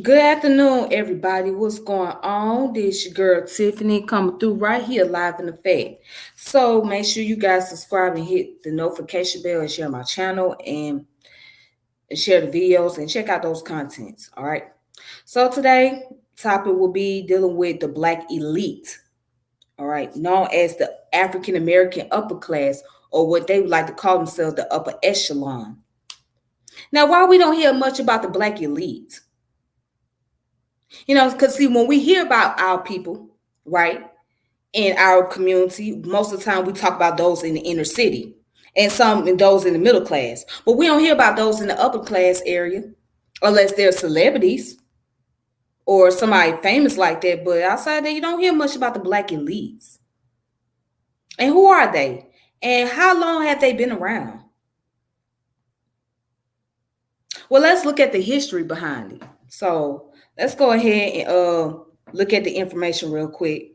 Good afternoon, everybody. What's going on? This your girl Tiffany coming through right here live in effect. So make sure you guys subscribe and hit the notification bell and share my channel and share the videos and check out those contents. All right. So today topic will be dealing with the black elite. All right, known as the African American upper class, or what they would like to call themselves the upper echelon. Now, why we don't hear much about the black elite? Because see, when we hear about our people, right, in our community, most of the time we talk about those in the inner city and some in those in the middle class. But we don't hear about those in the upper class area unless they're celebrities or somebody famous like that. But outside that, you don't hear much about the black elites. And who are they? And how long have they been around? Well, let's look at the history behind it. So let's go ahead and look at the information real quick.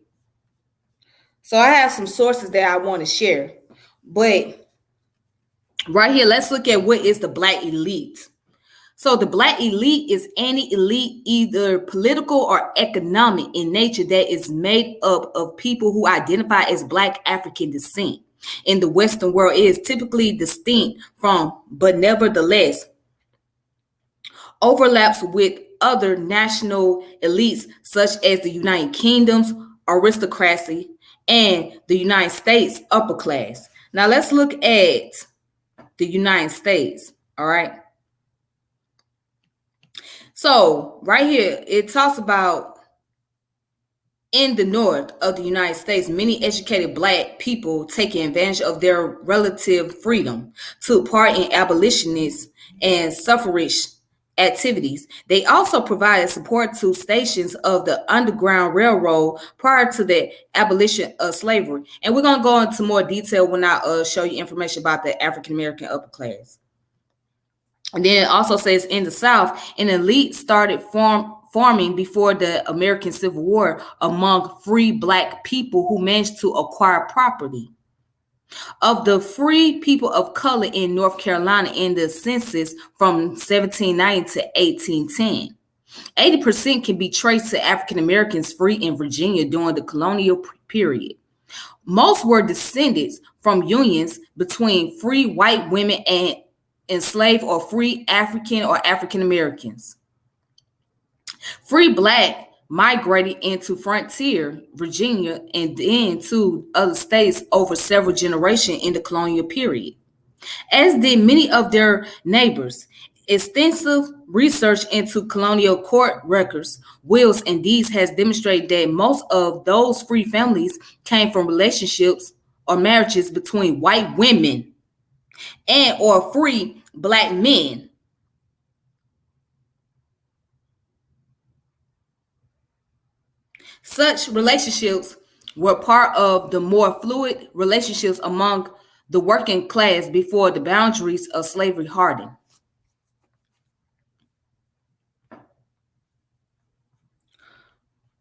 So I have some sources that I want to share. But right here, let's look at what is the black elite. So the black elite is any elite, either political or economic in nature, that is made up of people who identify as black African descent. In the Western world, it is typically distinct from, but nevertheless, overlaps with other national elites such as the United Kingdom's aristocracy and the United States upper class. Now let's look at the United States. All right. So right here, it talks about in the north of the United States, many educated black people taking advantage of their relative freedom took part in abolitionist and suffrage activities. They also provided support to stations of the Underground Railroad prior to the abolition of slavery. And we're going to go into more detail when I show you information about the African American upper class. And then it also says in the South, an elite started forming before the American Civil War among free black people who managed to acquire property. Of the free people of color in North Carolina in the census from 1790 to 1810, 80% can be traced to African Americans free in Virginia during the colonial period. Most were descendants from unions between free white women and enslaved or free African or African Americans. Free black migrated into frontier Virginia and then to other states over several generations in the colonial period, as did many of their neighbors. Extensive research into colonial court records, wills, and deeds has demonstrated that most of those free families came from relationships or marriages between white women and or free black men. Such relationships were part of the more fluid relationships among the working class before the boundaries of slavery hardened.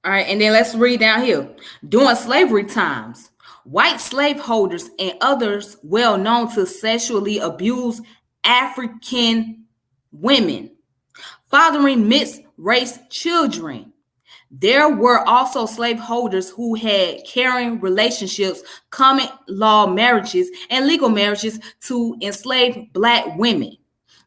All right, and then let's read down here. During slavery times, white slaveholders and others well known to sexually abuse African women, fathering mixed race children. There were also slaveholders who had caring relationships, common law marriages, and legal marriages to enslaved black women.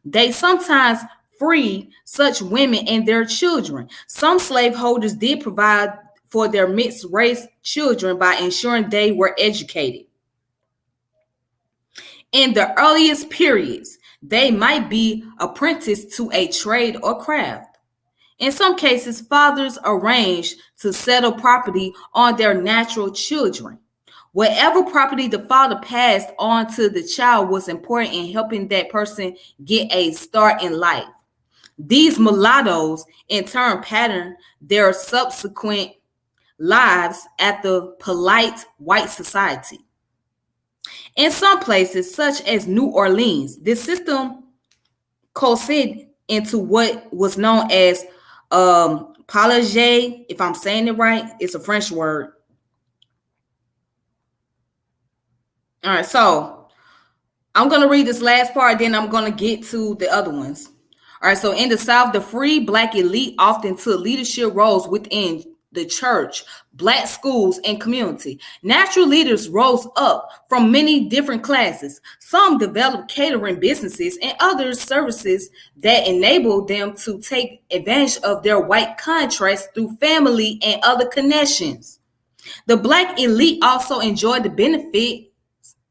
They sometimes freed such women and their children. Some slaveholders did provide for their mixed race children by ensuring they were educated. In the earliest periods, they might be apprenticed to a trade or craft. In some cases, fathers arranged to settle property on their natural children. Whatever property the father passed on to the child was important in helping that person get a start in life. These mulattoes, in turn, patterned their subsequent lives after polite white society. In some places, such as New Orleans, this system coincided into what was known as Palage, if I'm saying it right, it's a French word. All right, so I'm going to read this last part, then I'm going to get to the other ones. All right, so in the South, the free Black elite often took leadership roles within the church, Black schools, and community. Natural leaders rose up from many different classes. Some developed catering businesses and others services that enabled them to take advantage of their white contracts through family and other connections. The Black elite also enjoyed the benefit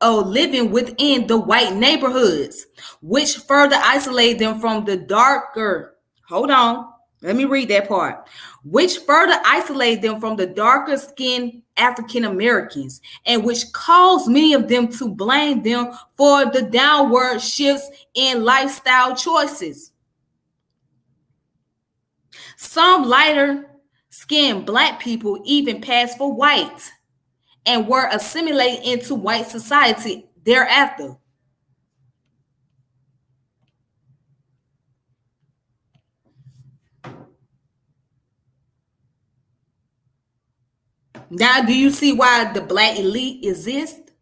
of living within the white neighborhoods, which further isolated them from the darker. Hold on, let me read that part. Which further isolated them from the darker skinned African Americans, and which caused many of them to blame them for the downward shifts in lifestyle choices. Some lighter skinned Black people even passed for white and were assimilated into white society thereafter. Now, do you see why the Black elite exists?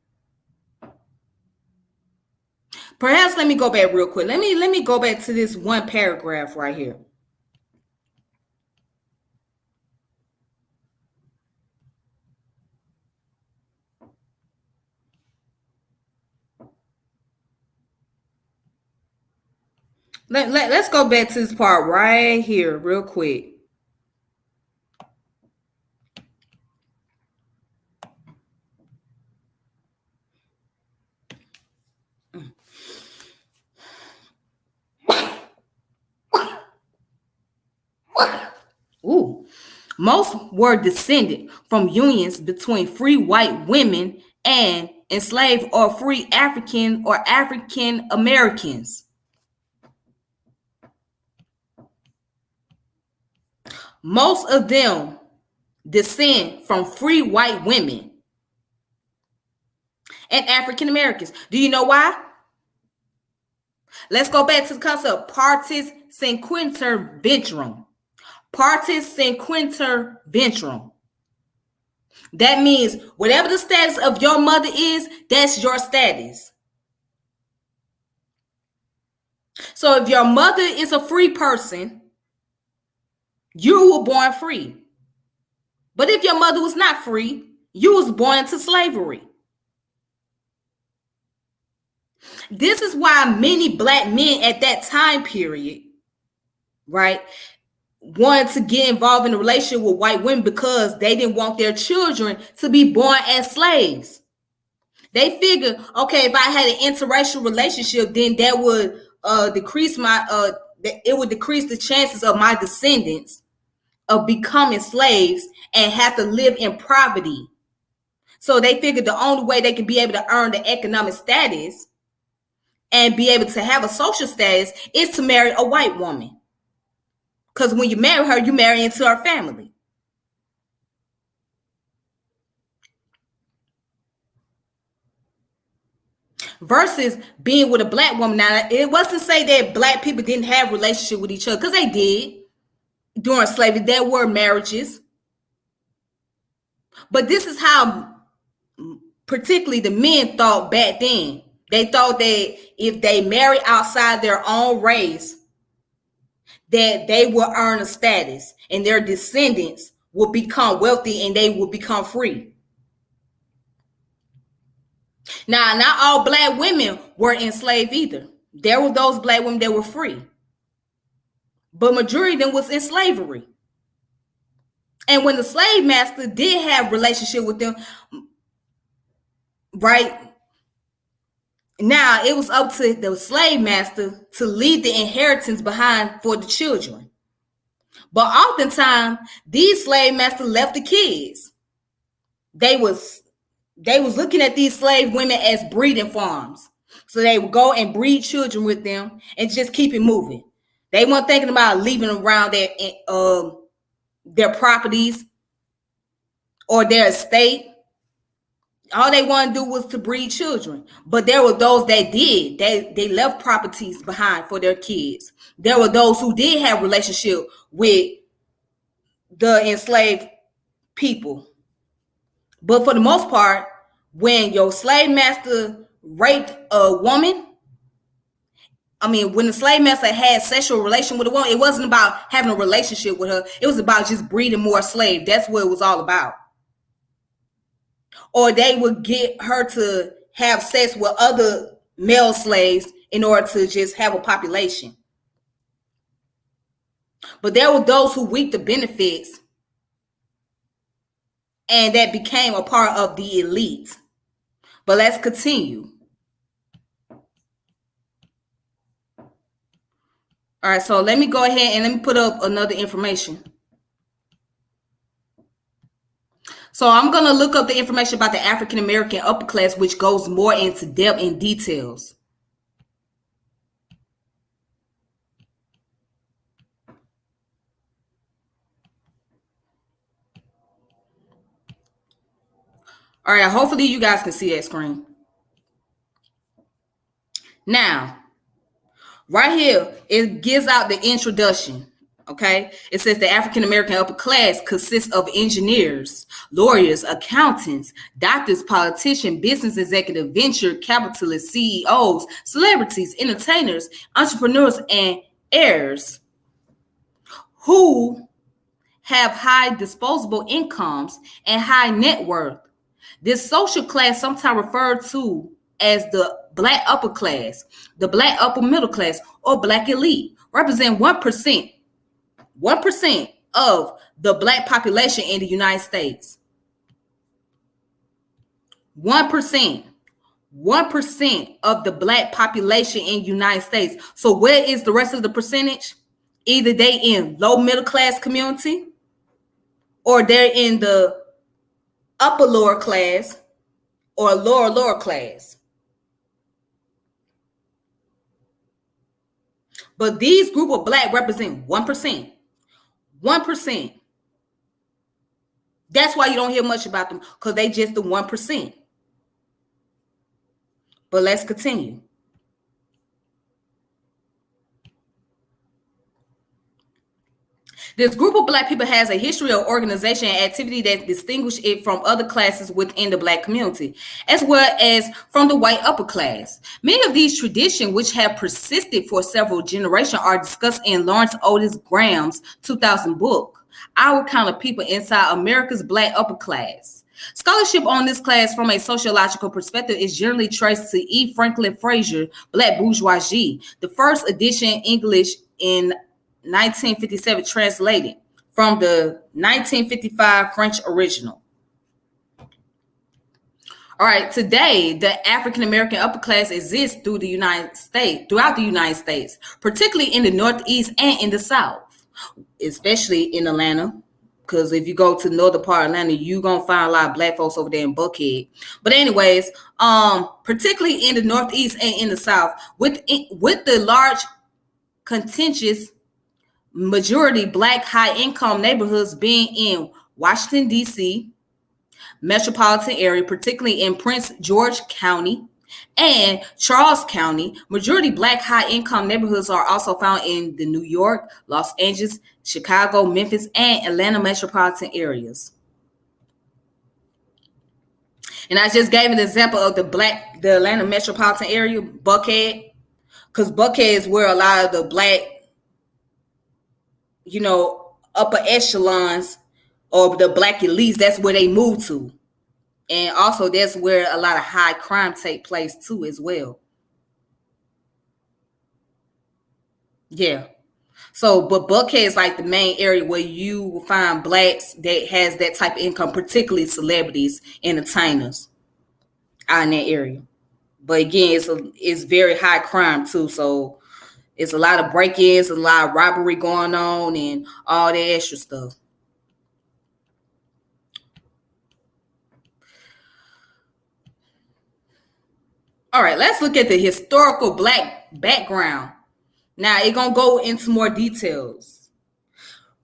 Perhaps let me go back real quick. Let me go back to this one paragraph right here. Let's go back to this part right here real quick. Ooh. Most were descended from unions between free white women and enslaved or free African or African Americans. Most of them descend from free white women and African Americans. Do you know why? Let's go back to the concept partis sequenter ventrum. Partis sequenter ventrum. That means whatever the status of your mother is, that's your status. So if your mother is a free person, you were born free. But if your mother was not free, you was born into slavery. This is why many Black men at that time period, right, wanted to get involved in a relationship with white women because they didn't want their children to be born as slaves. They figured, okay, if I had an interracial relationship, then that would decrease it would decrease the chances of my descendants of becoming slaves and have to live in poverty. So they figured the only way they could be able to earn the economic status and be able to have a social status is to marry a white woman. Because when you marry her, you marry into her family. Versus being with a Black woman. Now, it wasn't to say that Black people didn't have relationship with each other, because they did during slavery. There were marriages. But this is how particularly the men thought back then. They thought that if they marry outside their own race, that they will earn a status and their descendants will become wealthy and they will become free. Now, not all Black women were enslaved either. There were those Black women that were free. But majority of them was in slavery. And when the slave master did have relationship with them, right, now it was up to the slave master to leave the inheritance behind for the children. But oftentimes, these slave masters left the kids. They was looking at these slave women as breeding farms. So they would go and breed children with them and just keep it moving. They weren't thinking about leaving around their properties or their estate. All they want to do was to breed children. But there were those that did. They left properties behind for their kids. There were those who did have relationship with the enslaved people. But for the most part, when your slave master raped a woman, I mean, when the slave master had sexual relation with a woman, it wasn't about having a relationship with her. It was about just breeding more slaves. That's what it was all about. Or they would get her to have sex with other male slaves in order to just have a population. But there were those who reaped the benefits and that became a part of the elite. But let's continue. All right, so let me go ahead and let me put up another information. So I'm going to look up the information about the African American upper class, which goes more into depth and details. All right, hopefully you guys can see that screen. Now, right here, it gives out the introduction. Okay, it says the African American upper class consists of engineers, lawyers, accountants, doctors, politicians, business executives, venture capitalists, CEOs, celebrities, entertainers, entrepreneurs, and heirs who have high disposable incomes and high net worth. This social class, sometimes referred to as the Black upper class, the Black upper middle class, or Black elite, represent 1% of the Black population in the United States. 1% of the Black population in the United States. So where is the rest of the percentage? Either they in low middle class community, or they're in the upper lower class, or lower class. But these group of Black represent 1%. 1%. That's why you don't hear much about them, because they just the 1%. But let's continue. This group of Black people has a history of organization and activity that distinguish it from other classes within the Black community, as well as from the white upper class. Many of these traditions, which have persisted for several generations, are discussed in Lawrence Otis Graham's 2000 book, Our Kind of People Inside America's Black Upper Class. Scholarship on this class from a sociological perspective is generally traced to E. Franklin Frazier, Black Bourgeoisie, the first edition English in 1957, translated from the 1955 French original. All right, today the African American upper class exists throughout the United States, particularly in the Northeast and in the South, especially in Atlanta. Because if you go to the northern part of Atlanta, you're gonna find a lot of Black folks over there in Buckhead. But anyways, particularly in the Northeast and in the South, with the large contentious majority Black high-income neighborhoods being in Washington, D.C., metropolitan area, particularly in Prince George County and Charles County. Majority Black high-income neighborhoods are also found in the New York, Los Angeles, Chicago, Memphis, and Atlanta metropolitan areas. And I just gave an example of the Atlanta metropolitan area, Buckhead, because Buckhead is where a lot of the Black, upper echelons or the Black elites, that's where they move to. And also that's where a lot of high crime take place too as well. Yeah. So, but Buckhead is like the main area where you will find Blacks that has that type of income, particularly celebrities, entertainers out in that area. But again, it's very high crime too. So it's a lot of break-ins, a lot of robbery going on, and all that extra stuff. All right, let's look at the historical Black background. Now, it's going to go into more details.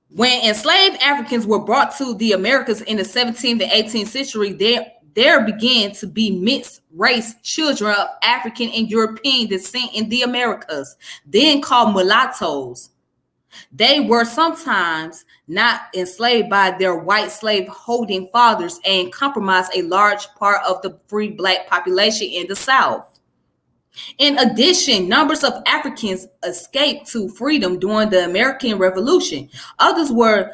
When enslaved Africans were brought to the Americas in the 17th and 18th century, there began to be mixed race children of African and European descent in the Americas, then called mulattoes. They were sometimes not enslaved by their white slave holding fathers and compromised a large part of the free Black population in the South. In addition, numbers of Africans escaped to freedom during the American Revolution. Others were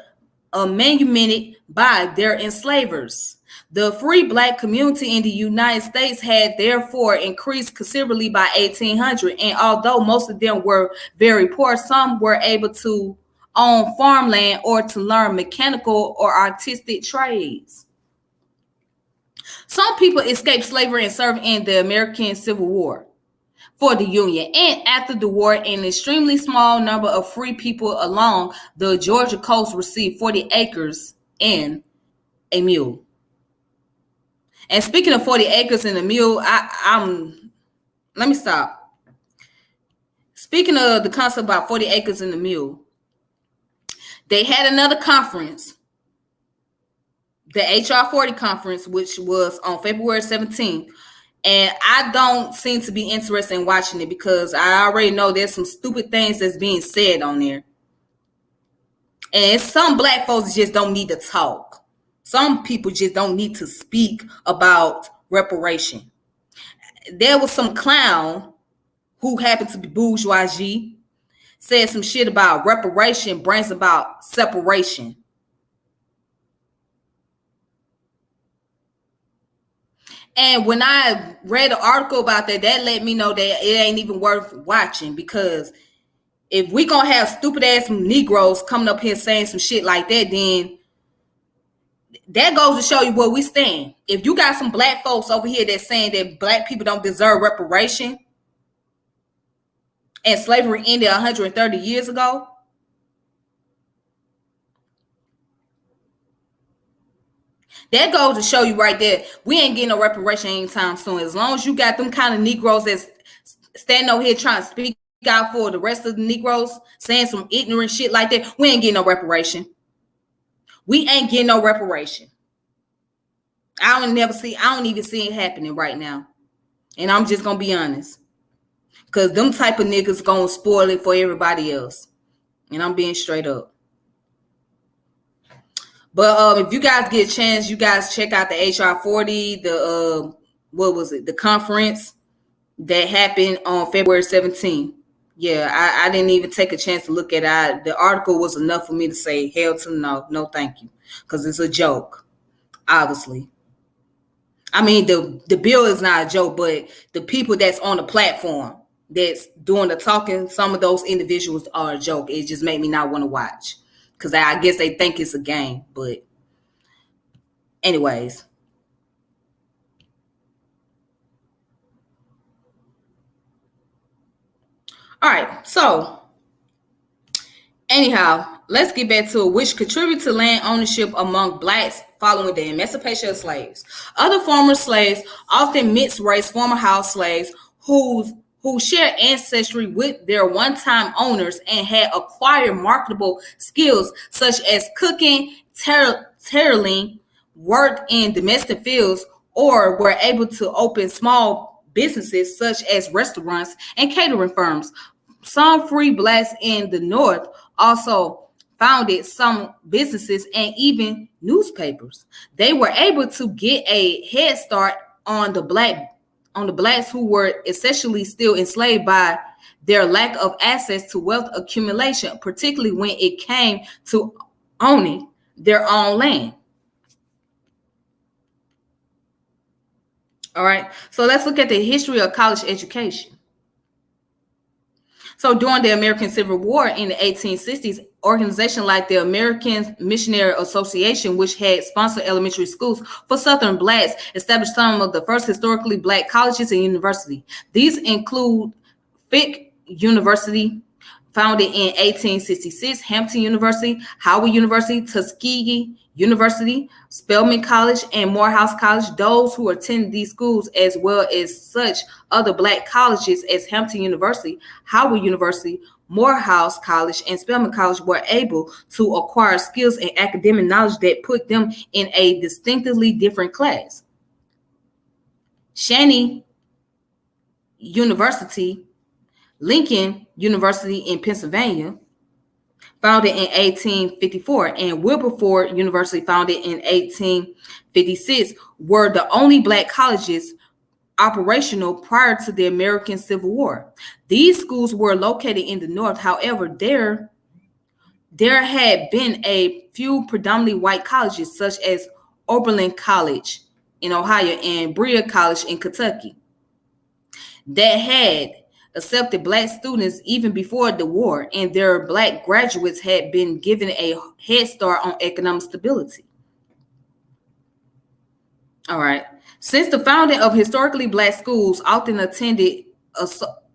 manumitted by their enslavers. The free black community in the United States had therefore increased considerably by 1800, and although most of them were very poor, some were able to own farmland or to learn mechanical or artistic trades. Some people escaped slavery and served in the American Civil War for the Union, and after the war, an extremely small number of free people along the Georgia coast received 40 acres and a mule. And speaking of 40 acres and a mule, let me stop. Speaking of the concept about 40 acres and a mule, they had another conference, the HR 40 conference, which was on February 17th. And I don't seem to be interested in watching it because I already know there's some stupid things that's being said on there. And some black folks just don't need to talk. Some people just don't need to speak about reparation. There was some clown who happened to be bourgeoisie, said some shit about reparation brings about separation. And when I read an article about that, that let me know that it ain't even worth watching, because if we gonna have stupid ass Negroes coming up here saying some shit like that, then that goes to show you where we stand. If you got some black folks over here that's saying that black people don't deserve reparation and slavery ended 130 years ago, that goes to show you right there, we ain't getting no reparation anytime soon. As long as you got them kind of Negroes that's standing over here trying to speak out for the rest of the Negroes, saying some ignorant shit like that, we ain't getting no reparation. We ain't getting no reparation. I don't even see it happening right now. And I'm just gonna be honest. Because them type of niggas gonna spoil it for everybody else. And I'm being straight up. But if you guys get a chance, you guys check out the HR 40, the conference that happened on February 17th. Yeah, I didn't even take a chance to look at it. The article was enough for me to say, hell to no thank you. Because it's a joke, obviously. I mean, the bill is not a joke, but the people that's on the platform that's doing the talking, some of those individuals are a joke. It just made me not want to watch. Because I guess they think it's a game. But anyways. All right. So anyhow, let's get back to it, which contributed to land ownership among blacks following the emancipation of slaves. Other former slaves, often mixed race former house slaves, who share ancestry with their one-time owners and had acquired marketable skills such as cooking, tailoring, worked in domestic fields, or were able to open small businesses such as restaurants and catering firms. Some free blacks in the North also founded some businesses and even newspapers. They were able to get a head start on the blacks who were essentially still enslaved by their lack of access to wealth accumulation, particularly when it came to owning their own land. All right, so let's look at the history of college education. So during the American Civil War in the 1860s, organizations like the American Missionary Association, which had sponsored elementary schools for Southern blacks, established some of the first historically black colleges and universities. These include Fisk University, founded in 1866, Hampton University, Howard University, Tuskegee University, Spelman College, and Morehouse College. Those who attended these schools, as well as such other black colleges as Hampton University, Howard University, Morehouse College, and Spelman College, were able to acquire skills and academic knowledge that put them in a distinctively different class. Cheyney University, Lincoln University in Pennsylvania, founded in 1854, and Wilberforce University, founded in 1856, were the only black colleges operational prior to the American Civil War. These schools were located in the North. However, there had been a few predominantly white colleges, such as Oberlin College in Ohio and Berea College in Kentucky, that had accepted Black students even before the war, and their Black graduates had been given a head start on economic stability. All right. Since the founding of historically Black schools, often attended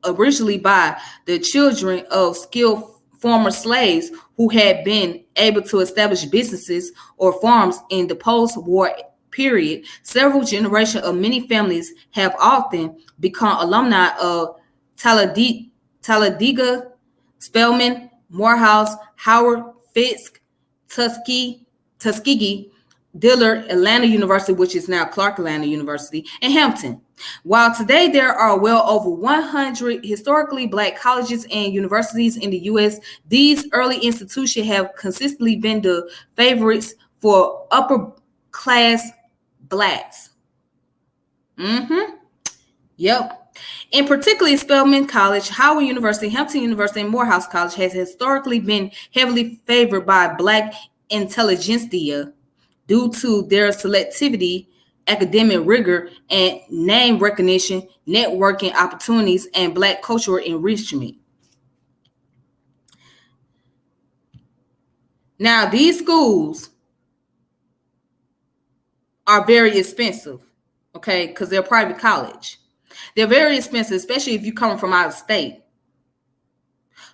originally by the children of skilled former slaves who had been able to establish businesses or farms in the post-war period, several generations of many families have often become alumni of Talladega, Spelman, Morehouse, Howard, Fisk, Tuskegee, Dillard, Atlanta University, which is now Clark Atlanta University, and Hampton. While today there are well over 100 historically Black colleges and universities in the U.S., these early institutions have consistently been the favorites for upper class Blacks. Yep. In particular, Spelman College, Howard University, Hampton University, and Morehouse College has historically been heavily favored by Black intelligentsia due to their selectivity, academic rigor, and name recognition, networking opportunities, and Black cultural enrichment. Now, these schools are very expensive, okay, because they're private college. They're very expensive, especially if you come from out of state.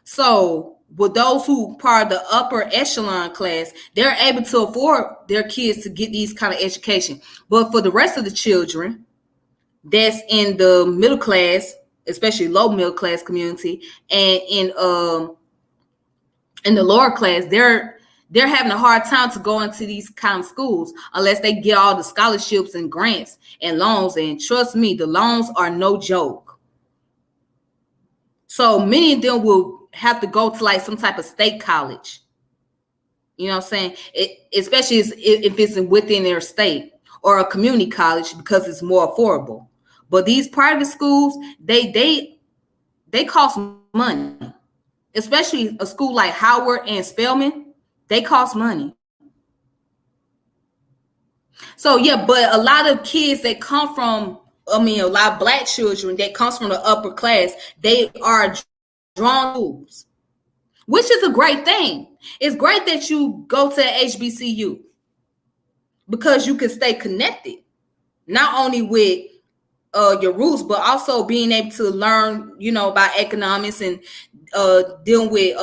So with those who part of the upper echelon class, they're able to afford their kids to get these kind of education. But for the rest of the children that's in the middle class, especially low middle class community, and in the lower class, they're having a hard time to go into these kind of schools unless they get all the scholarships and grants and loans. And trust me, the loans are no joke. So many of them will have to go to like some type of state college. You know what I'm saying? Especially if it's within their state, or a community college, because it's more affordable. But these private schools, they cost money. Especially a school like Howard and Spelman, they cost money. So yeah, but a lot of kids that come from, a lot of Black children that comes from the upper class, they are drawn schools, which is a great thing. It's great that you go to HBCU because you can stay connected, not only with your roots, but also being able to learn, about economics and dealing with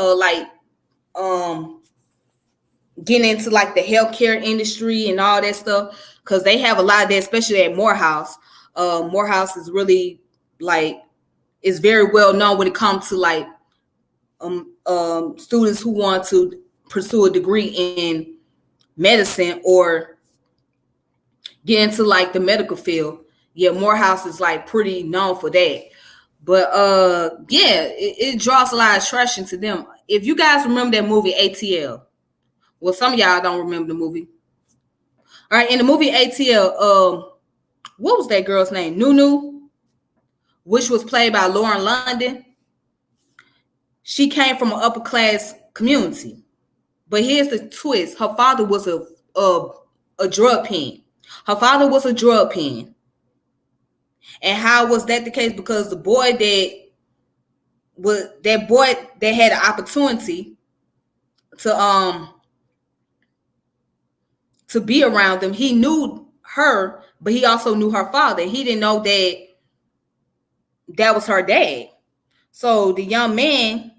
getting into like the healthcare industry and all that stuff, because they have a lot of that, especially at Morehouse. Morehouse is really is very well known when it comes to students who want to pursue a degree in medicine or get into the medical field. Yeah, Morehouse is pretty known for that. But it draws a lot of attraction to them. If you guys remember that movie ATL, well, some of y'all don't remember the movie. All right, in the movie ATL, what was that girl's name? Nunu, which was played by Lauren London. She came from an upper class community. But here's the twist. Her father was a drug pen. Her father was a drug pen. And how was that the case? Because the boy that had an opportunity to be around them, he knew her, but he also knew her father. He didn't know that was her dad. So the young man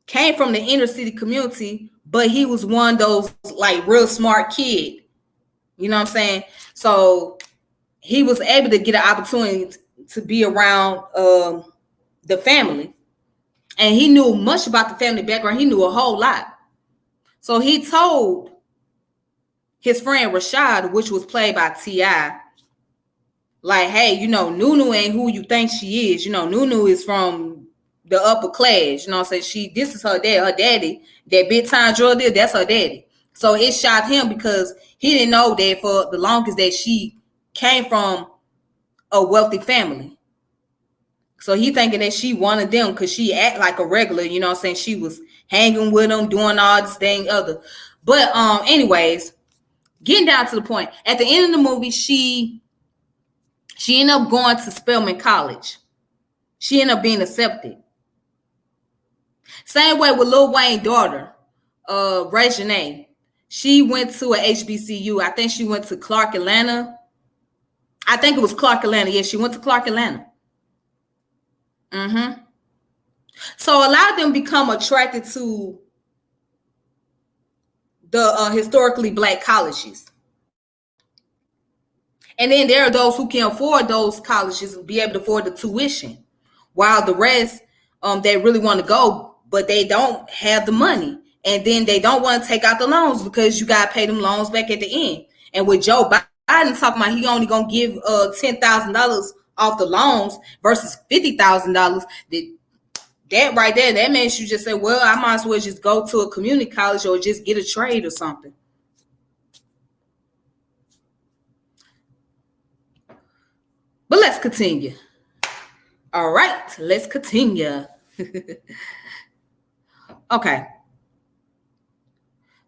came from the inner city community, but he was one of those real smart kid. You know what I'm saying? So he was able to get an opportunity to be around the family. And he knew much about the family background. He knew a whole lot. So he told his friend Rashad, which was played by T.I., hey, Nunu ain't who you think she is. Nunu is from the upper class. You know what I'm saying? This is her dad. Her daddy, that big time drug dealer, that's her daddy. So it shocked him because he didn't know that for the longest that she came from a wealthy family. So he thinking that she wanted them because she act like a regular, you know what I'm saying? She was hanging with them, doing all this thing other. But anyways, getting down to the point. At the end of the movie, she ended up going to Spelman College. She ended up being accepted. Same way with Lil Wayne's daughter, Reginae. She went to a HBCU. I think she went to Clark Atlanta. I think it was Clark Atlanta. Yeah, she went to Clark Atlanta. So a lot of them become attracted to the historically Black colleges. And then there are those who can afford those colleges and be able to afford the tuition, while the rest, they really want to go, but they don't have the money. And then they don't want to take out the loans because you got to pay them loans back at the end. And with Joe Biden talking about he only going to give $10,000 off the loans versus $50,000, that right there, that makes you just say, well, I might as well just go to a community college or just get a trade or something. But let's continue. All right, let's continue. Okay.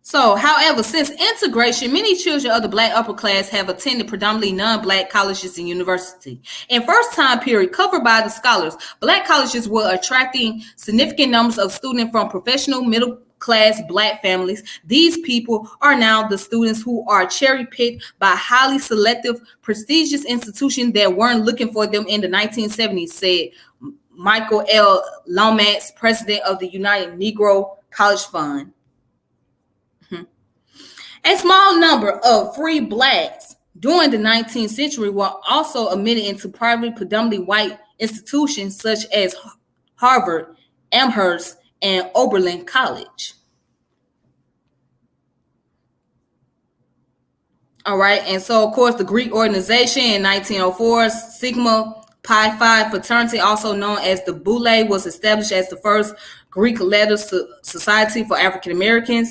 So, however, since integration, many children of the Black upper class have attended predominantly non-Black colleges and universities. In first time period covered by the scholars, Black colleges were attracting significant numbers of students from professional middle-class Black families. These people are now the students who are cherry-picked by highly selective, prestigious institutions that weren't looking for them in the 1970s, said Michael L. Lomax, president of the United Negro College Fund. A small number of free Blacks during the 19th century were also admitted into private, predominantly white institutions such as Harvard, Amherst, and Oberlin College. All right, and so of course the Greek organization in 1904, Sigma Pi Phi fraternity, also known as the Boule, was established as the first Greek letter society for African Americans,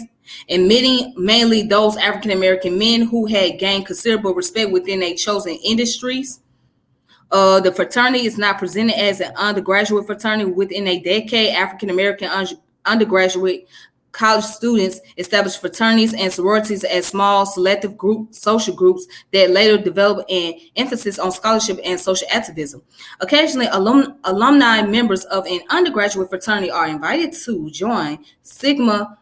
admitting mainly those African American men who had gained considerable respect within their chosen industries. The fraternity is now presented as an undergraduate fraternity. Within a decade, African American undergraduate college students established fraternities and sororities as small selective social groups that later developed an emphasis on scholarship and social activism. Occasionally, alumni members of an undergraduate fraternity are invited to join Sigma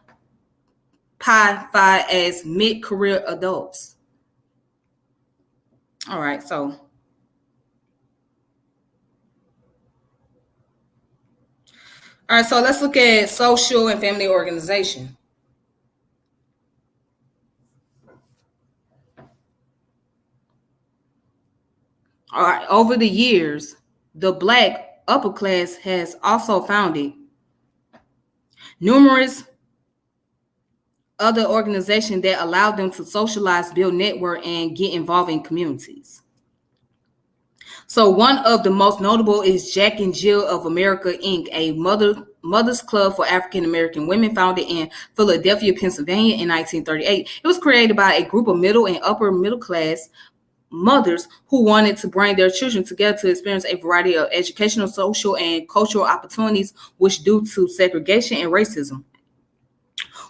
Pi Phi as mid-career adults. All right, so let's look at social and family organization. All right, over the years, the Black upper class has also founded numerous other organizations that allow them to socialize, build network, and get involved in communities. So one of the most notable is Jack and Jill of America, Inc., a mother's club for African American women founded in Philadelphia, Pennsylvania in 1938. It was created by a group of middle and upper middle class mothers who wanted to bring their children together to experience a variety of educational, social, and cultural opportunities, which due to segregation and racism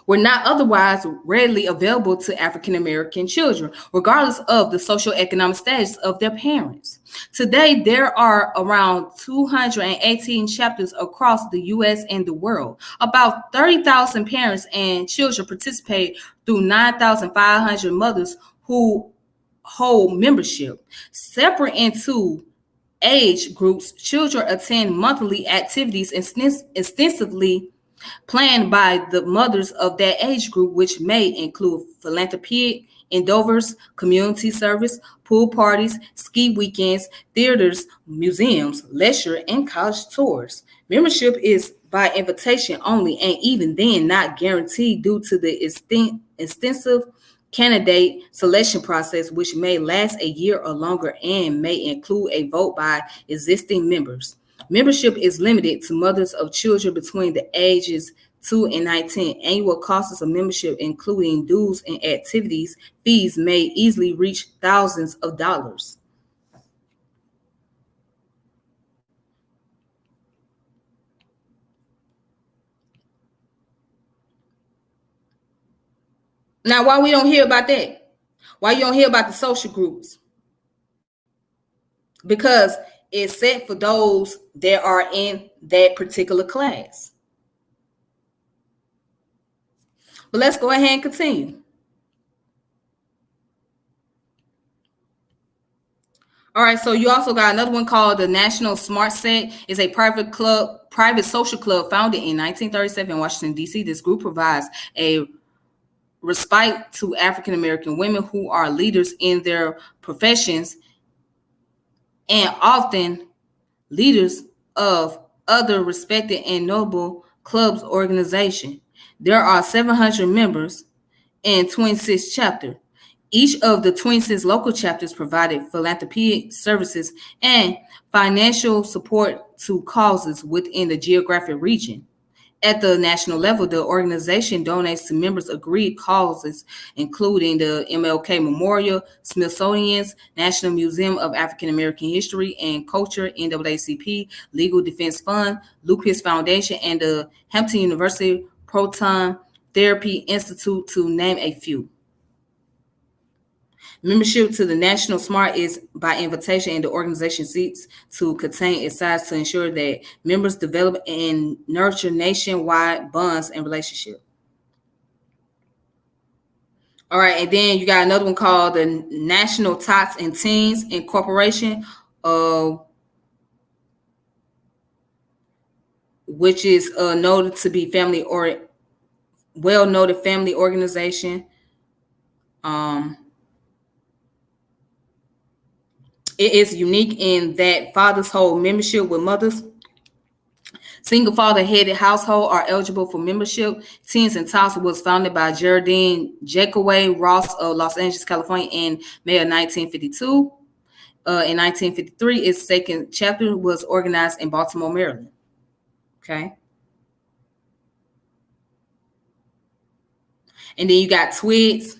were not otherwise readily available to African American children, regardless of the socioeconomic status of their parents. Today, there are around 218 chapters across the U.S. and the world. About 30,000 parents and children participate through 9,500 mothers who hold membership. Separate into age groups, children attend monthly activities extensively planned by the mothers of that age group, which may include philanthropic endeavors, community service, pool parties, ski weekends, theaters, museums, lecture, and college tours. Membership is by invitation only, and even then not guaranteed due to the extensive candidate selection process, which may last a year or longer and may include a vote by existing members. Membership is limited to mothers of children between the ages 2 and 19. Annual costs of membership, including dues and activities fees, may easily reach thousands of dollars. Now, why we don't hear about that? Why you don't hear about the social groups? Because it's set for those that are in that particular class. But let's go ahead and continue. All right, so you also got another one called the National Smart Set. It's a private social club founded in 1937 in Washington, D.C. This group provides a respite to African American women who are leaders in their professions and often leaders of other respected and noble clubs organization. There are 700 members and 26 chapters. Each of the 26 local chapters provided philanthropic services and financial support to causes within the geographic region. At the national level, the organization donates to members agreed causes, including the MLK Memorial, Smithsonian's National Museum of African American History and Culture, NAACP, Legal Defense Fund, Lupus Foundation, and the Hampton University Proton Therapy Institute, to name a few. Membership to the National Smart is by invitation, and the organization seeks to contain its size to ensure that members develop and nurture nationwide bonds and relationships. All right, and then you got another one called the National Tots and Teens Incorporation, which is noted to be family or well-noted family organization. It is unique in that fathers hold membership with mothers. Single father-headed households are eligible for membership. Teens and Tots was founded by Geraldine Jackaway Ross of Los Angeles, California in May of 1952. In 1953, its second chapter was organized in Baltimore, Maryland. Okay. And then you got Twigs.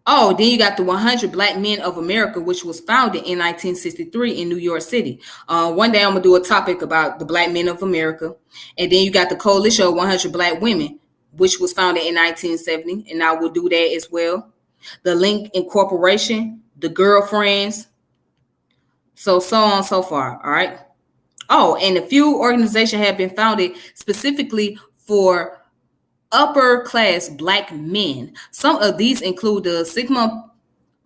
Oh, then you got the 100 Black Men of America, which was founded in 1963 in New York City. One day I'm going to do a topic about the Black Men of America. And then you got the Coalition of 100 Black Women, which was founded in 1970. And I will do that as well. The Link Incorporation, the Girlfriends. So on and so far. All right. Oh, and a few organizations have been founded specifically for upper class Black men. Some of these include the Sigma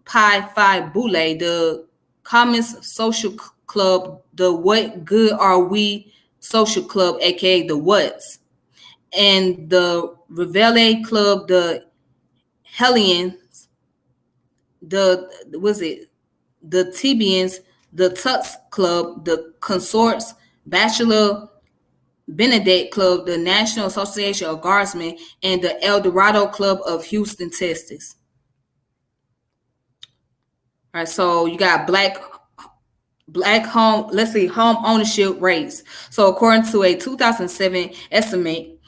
Pi Phi Boule, the Communist Social Club, the What Good Are We Social Club, aka the What's, and the Reveille Club, the Hellions, the Tibians, the Tux Club, the Consorts, Bachelor Benedict Club, the National Association of Guardsmen, and the El Dorado Club of Houston, Texas. All right, so you got black home, home ownership rates. So according to a 2007 estimate,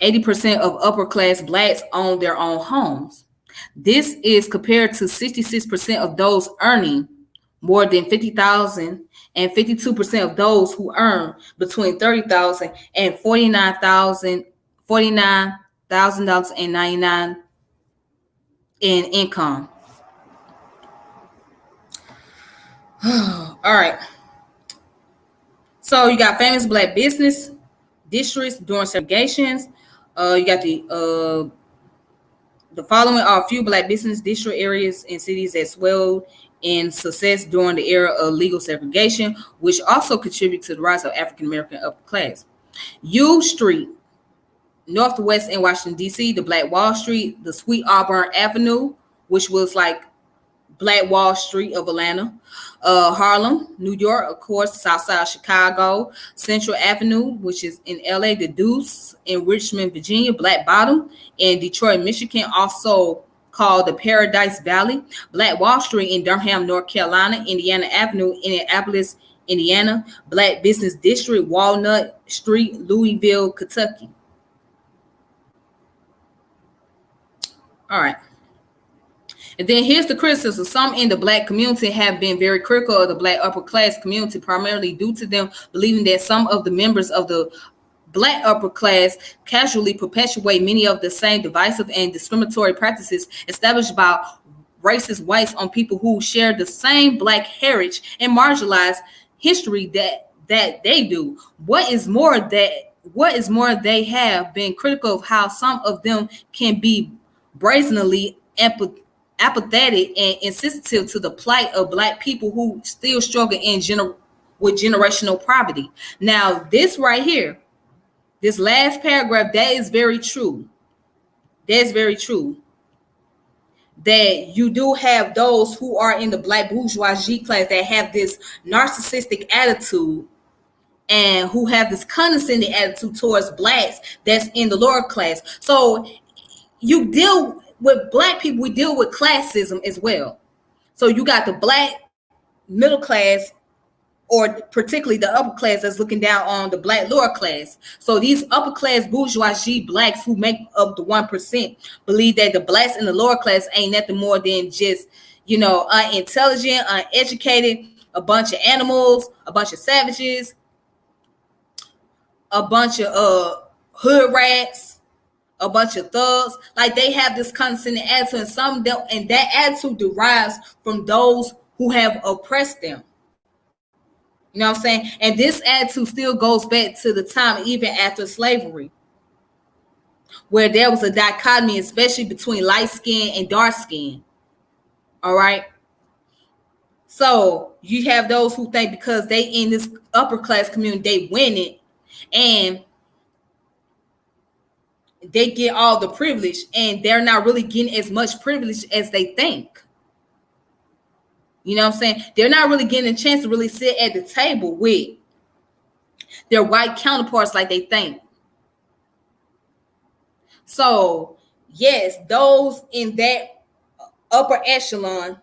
80% of upper class Blacks own their own homes. This is compared to 66% of those earning more than $50,000 and 52% of those who earn between $30,000 and $49,099 in income. All right. So you got famous Black business districts during segregations. You got the following are a few Black business district areas in cities that swelled in success during the era of legal segregation, which also contribute to the rise of African American upper class. U Street, Northwest in Washington, D.C., the Black Wall Street, the Sweet Auburn Avenue, which was like Black Wall Street of Atlanta, Harlem, New York, of course, Southside Chicago, Central Avenue, which is in LA, the Deuce in Richmond, Virginia, Black Bottom in Detroit, Michigan, also called the Paradise Valley, Black Wall Street in Durham, North Carolina, Indiana Avenue in Indianapolis, Indiana, Black Business District, Walnut Street, Louisville, Kentucky. All right. And then here's the criticism. Some in the Black community have been very critical of the Black upper class community, primarily due to them believing that some of the members of the Black upper class casually perpetuate many of the same divisive and discriminatory practices established by racist whites on people who share the same Black heritage and marginalized history that they do. What is more, they have been critical of how some of them can be brazenly apathetic and insensitive to the plight of Black people who still struggle with generational poverty. Now, this right here, this last paragraph, that is very true. That's very true. That you do have those who are in the Black bourgeoisie class that have this narcissistic attitude and who have this condescending attitude towards Blacks that's in the lower class. So you deal with Black people, we deal with classism as well. So you got the Black middle class, or particularly the upper class, that's looking down on the Black lower class. So these upper class bourgeoisie Blacks who make up the 1% believe that the Blacks in the lower class ain't nothing more than just, unintelligent, uneducated, a bunch of animals, a bunch of savages, a bunch of hood rats, a bunch of thugs. Like, they have this condescending attitude, and that attitude derives from those who have oppressed them. You know what I'm saying? And this attitude still goes back to the time even after slavery, where there was a dichotomy, especially between light skin and dark skin. All right. So you have those who think because they in this upper class community, they win it and they get all the privilege, and they're not really getting as much privilege as they think. You know what I'm saying? They're not really getting a chance to really sit at the table with their white counterparts like they think. So, yes, those in that upper echelon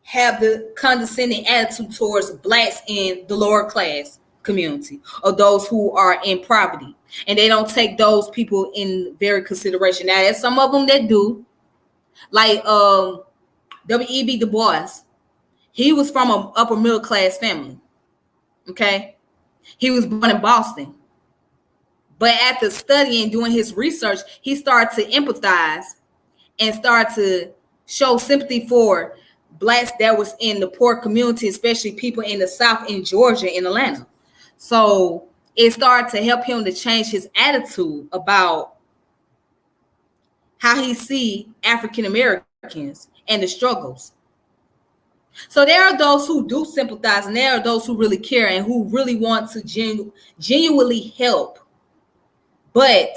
have the condescending attitude towards Blacks in the lower class community, or those who are in poverty. And they don't take those people in very consideration. Now, there's some of them that do, like W.E.B. Du Bois. He was from an upper middle class family. Okay. He was born in Boston. But after studying, doing his research, he started to empathize and start to show sympathy for Blacks that was in the poor community, especially people in the South, in Georgia, in Atlanta. So it started to help him to change his attitude about how he see African Americans and the struggles. So there are those who do sympathize, and there are those who really care and who really want to genuinely help. But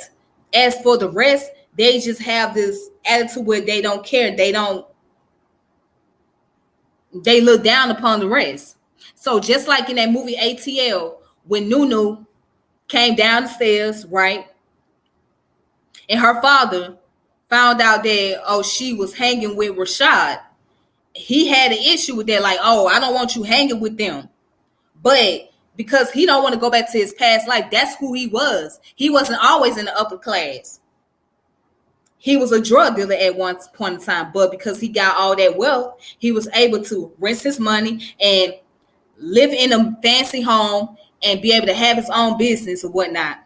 as for the rest, they just have this attitude where they don't care. They look down upon the rest. So just like in that movie ATL, when Nunu came down the stairs, right? And her father found out that, she was hanging with Rashad. He had an issue with that, like, I don't want you hanging with them. But because he don't want to go back to his past life, that's who he was. He wasn't always in the upper class. He was a drug dealer at one point in time, but because he got all that wealth, he was able to rinse his money and live in a fancy home and be able to have his own business or whatnot.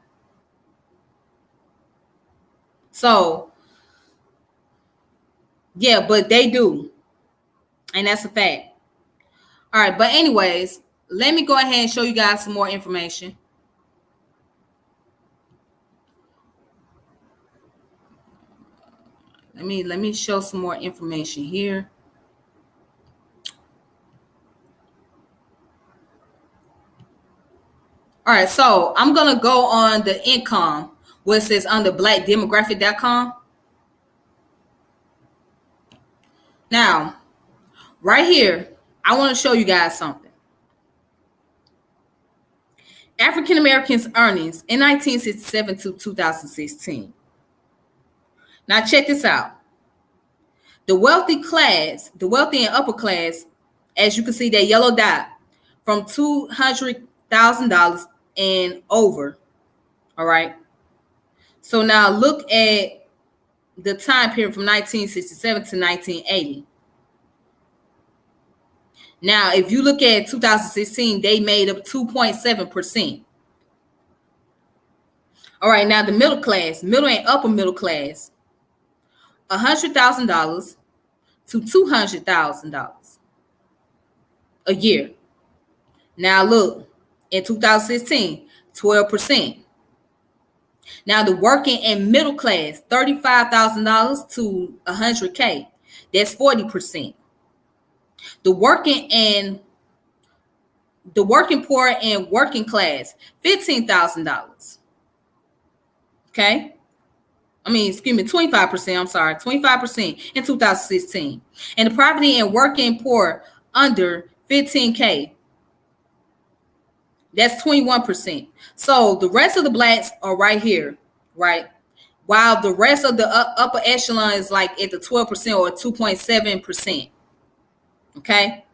So, yeah, but they do. And that's a fact. All right, but anyways, let me go ahead and show you guys some more information. Let me show some more information here. All right, so I'm going to go on the income, where it says under blackdemographic.com. Now, right here, I want to show you guys something. African Americans' earnings in 1967 to 2016. Now, check this out. The wealthy and upper class, as you can see, that yellow dot, from $200,000 and over. All right. So now look at the time period from 1967 to 1980. Now, if you look at 2016, they made up 2.7%. All right, now the middle class, middle and upper middle class, $100,000 to $200,000 a year. Now look, in 2016, 12%. Now the working and middle class, $35,000 to $100K. That's 40%. The working poor and working class, $15,000. Okay. I mean, excuse me, 25%. I'm sorry, 25% in 2016. And the poverty and working poor under 15K, that's 21%. So the rest of the blacks are right here, right? While the rest of the upper echelon is like at the 12% or 2.7%. Okay.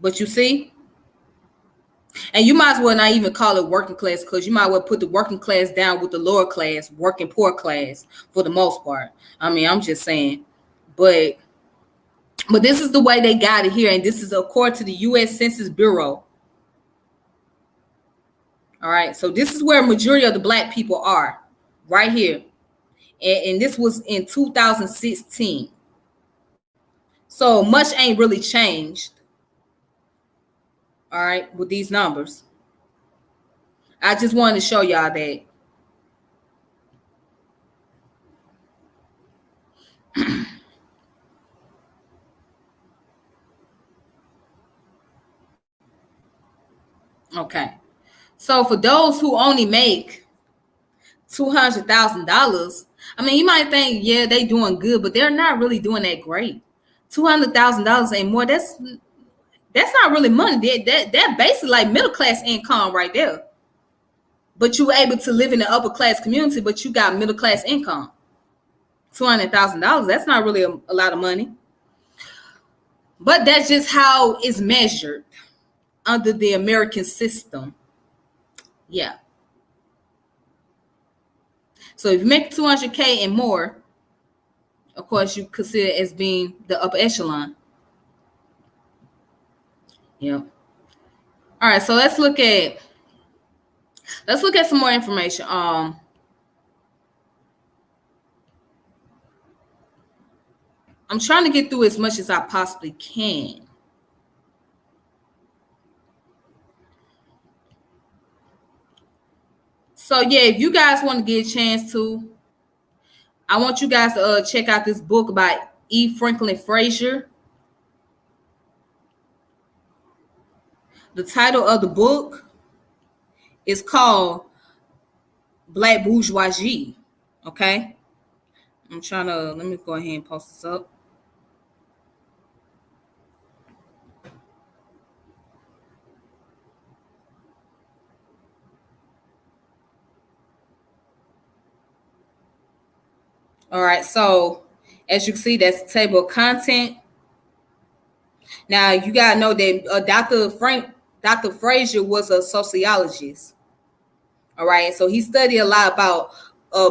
But you see, and you might as well not even call it working class, because you might well put the working class down with the lower class, working poor class for the most part. I mean, I'm just saying. But this is the way they got it here. And this is according to the U.S. Census Bureau. All right. So this is where a majority of the black people are, right here. And this was in 2016. So much ain't really changed. All right, with these numbers. I just wanted to show y'all that. Okay. So for those who only make $200,000, I mean, you might think, yeah, they doing good, but they're not really doing that great. $200,000 and more, that's not really money. That basically like middle class income right there. But you were able to live in the upper class community, but you got middle class income. $200,000, that's not really a lot of money. But that's just how it's measured under the American system. Yeah. So if you make 200K and more, of course, you consider it as being the upper echelon. Yeah. All right. So let's look at some more information. I'm trying to get through as much as I possibly can. So yeah, if you guys want to get a chance to, I want you guys to check out this book by E. Franklin Frazier. The title of the book is called Black Bourgeoisie. Okay. I'm trying to, let me go ahead and post this up. All right, so as you can see, that's the table of content. Now you gotta know that Dr. Frazier was a sociologist. All right, so he studied a lot about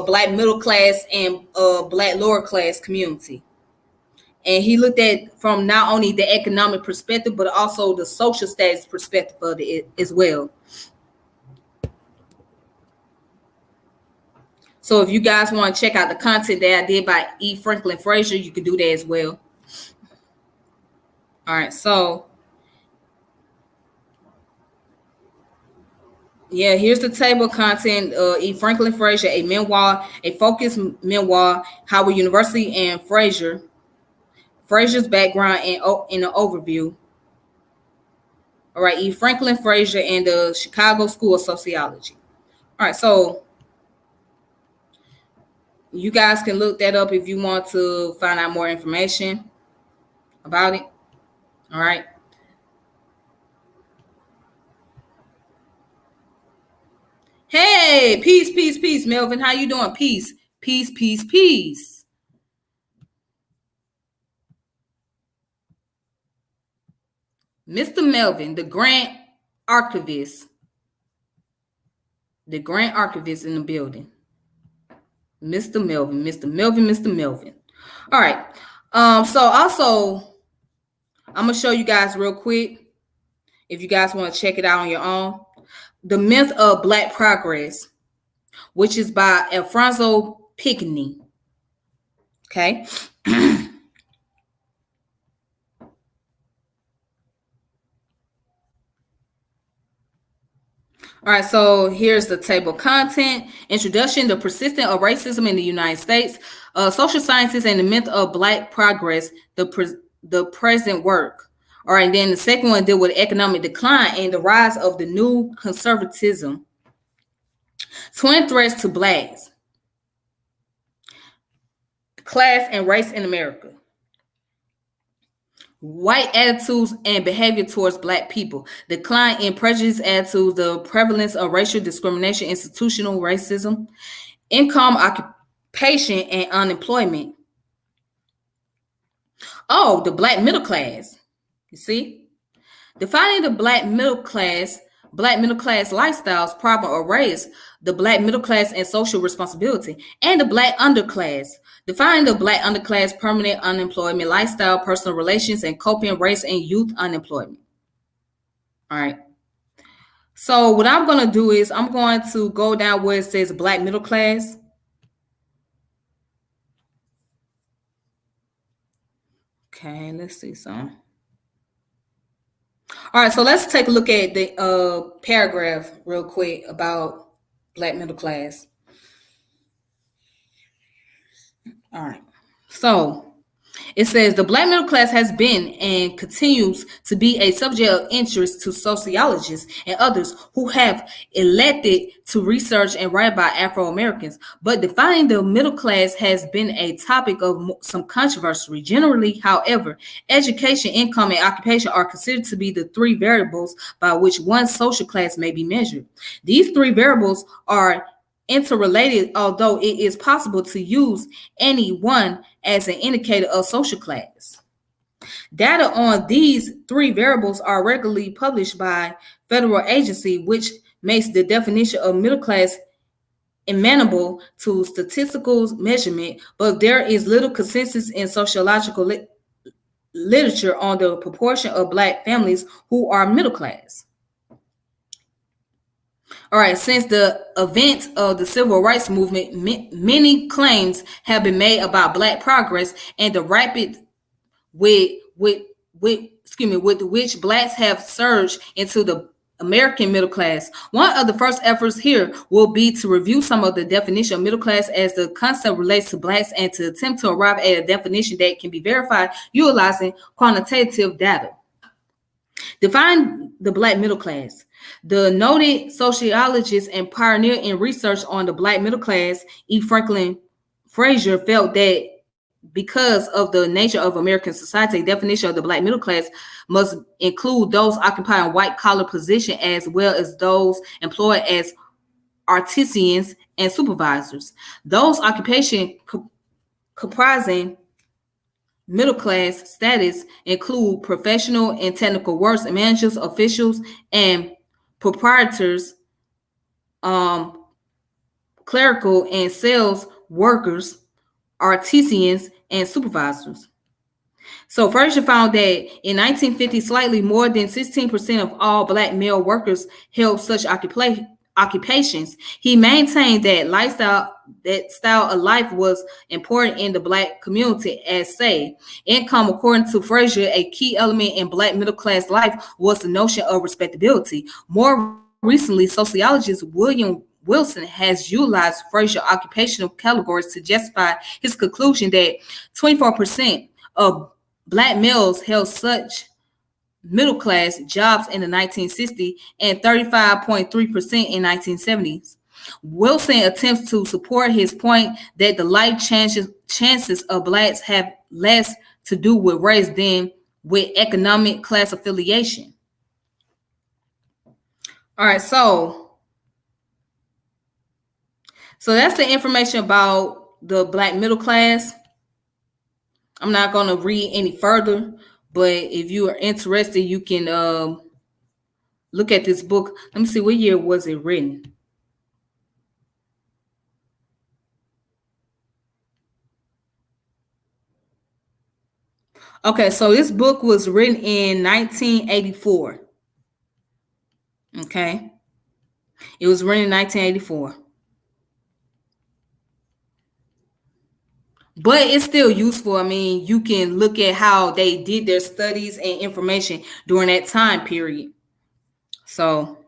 black middle class and black lower class community, and he looked at from not only the economic perspective but also the social status perspective of it as well. So if you guys want to check out the content that I did by E. Franklin Frazier, you can do that as well. All right, so yeah, here's the table of content. E. Franklin Frazier, a memoir, a focused memoir, Howard University, and Frazier's background and in the overview. All right, E. Franklin Frazier and the Chicago School of Sociology. All right, so you guys can look that up if you want to find out more information about it. All right. Hey, peace, peace, peace, Melvin. How you doing? Peace, peace, peace, peace. Mr. Melvin, the Grant Archivist. The Grant Archivist in the building. Mr. Melvin, Mr. Melvin, Mr. Melvin. All right. So also, I'm gonna show you guys real quick if you guys want to check it out on your own. The Myth of Black Progress, which is by Alfonso Pickney. Okay. All right, so here's the table of content. Introduction, the persistence of racism in the United States, social sciences and the myth of Black progress, the present work. All right, then the second one deal with economic decline and the rise of the new conservatism. Twin threats to Blacks, class and race in America. White attitudes and behavior towards Black people, decline in prejudice attitudes, the prevalence of racial discrimination, institutional racism, income, occupation, and unemployment. Oh, the Black middle class. You see? Defining the Black middle class lifestyles, problem or race, the Black middle class and social responsibility, and the Black underclass. Defining the Black underclass, permanent unemployment, lifestyle, personal relations, and coping, race, and youth unemployment. All right. So what I'm going to do is I'm going to go down where it says Black middle class. Okay, let's see some. All right, so let's take a look at the paragraph real quick about Black middle class. All right, so it says the Black middle class has been and continues to be a subject of interest to sociologists and others who have elected to research and write about Afro-Americans. But defining the middle class has been a topic of some controversy. Generally, however, education, income, and occupation are considered to be the three variables by which one social class may be measured. These three variables are interrelated, although it is possible to use any one as an indicator of social class. Data on these three variables are regularly published by federal agency, which makes the definition of middle class amenable to statistical measurement, but there is little consensus in sociological literature on the proportion of Black families who are middle class. All right, since the event of the civil rights movement, many claims have been made about Black progress and the rapid with which Blacks have surged into the American middle class. One of the first efforts here will be to review some of the definition of middle class as the concept relates to Blacks and to attempt to arrive at a definition that can be verified utilizing quantitative data. Define the Black middle class. The noted sociologist and pioneer in research on the Black middle class, E. Franklin Frazier, felt that because of the nature of American society, definition of the Black middle class must include those occupying white-collar positions as well as those employed as artisans and supervisors. Those occupations comprising middle class status include professional and technical works, managers, officials, and proprietors, clerical and sales workers, artisans, and supervisors. So Frazier found that in 1950, slightly more than 16% of all Black male workers held such occupations. He maintained that style of life was important in the Black community, as say, income. According to Frazier, a key element in Black middle class life was the notion of respectability. More recently, sociologist William Wilson has utilized Frazier occupational categories to justify his conclusion that 24% of Black males held such middle class jobs in the 1960s and 35.3% in 1970s. Wilson attempts to support his point that the life chances of Blacks have less to do with race than with economic class affiliation. All right, so that's the information about the Black middle class. I'm not going to read any further, but if you are interested, you can look at this book. Let me see, what year was it written? Okay, so this book was written in 1984. Okay. It was written in 1984. But it's still useful. I mean, you can look at how they did their studies and information during that time period. So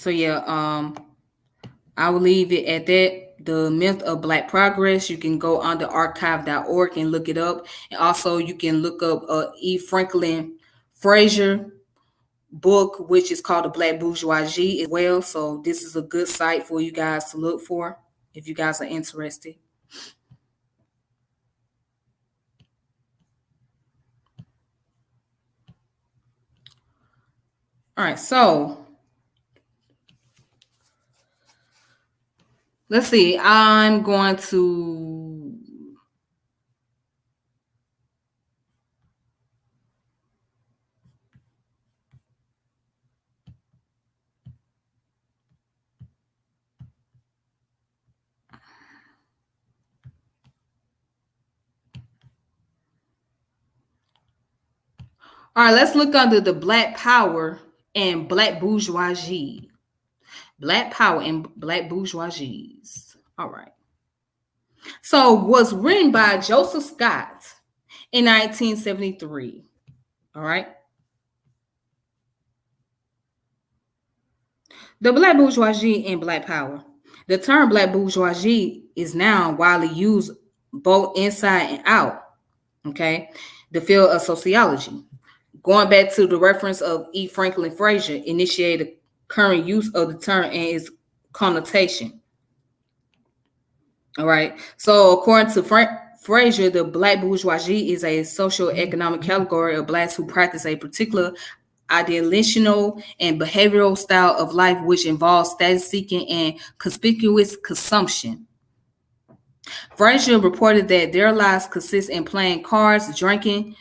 yeah, I will leave it at that. The Myth of Black Progress. You can go on the archive.org and look it up. And also you can look up E. Franklin Frazier book, which is called The Black Bourgeoisie as well. So this is a good site for you guys to look for if you guys are interested. All right, so let's see. I'm going to all right, let's look under the Black Power and Black Bourgeoisie. Black Power and Black Bourgeoisies. All right. So was written by Joseph Scott in 1973. All right. The Black Bourgeoisie and Black Power. The term Black Bourgeoisie is now widely used both inside and out. Okay. The field of sociology. Going back to the reference of E. Franklin Frazier, initiated current use of the term and its connotation. All right. So according to Frazier, the Black bourgeoisie is a social economic category of blacks who practice a particular ideational and behavioral style of life which involves status seeking and conspicuous consumption. Frazier reported that their lives consist in playing cards, drinking,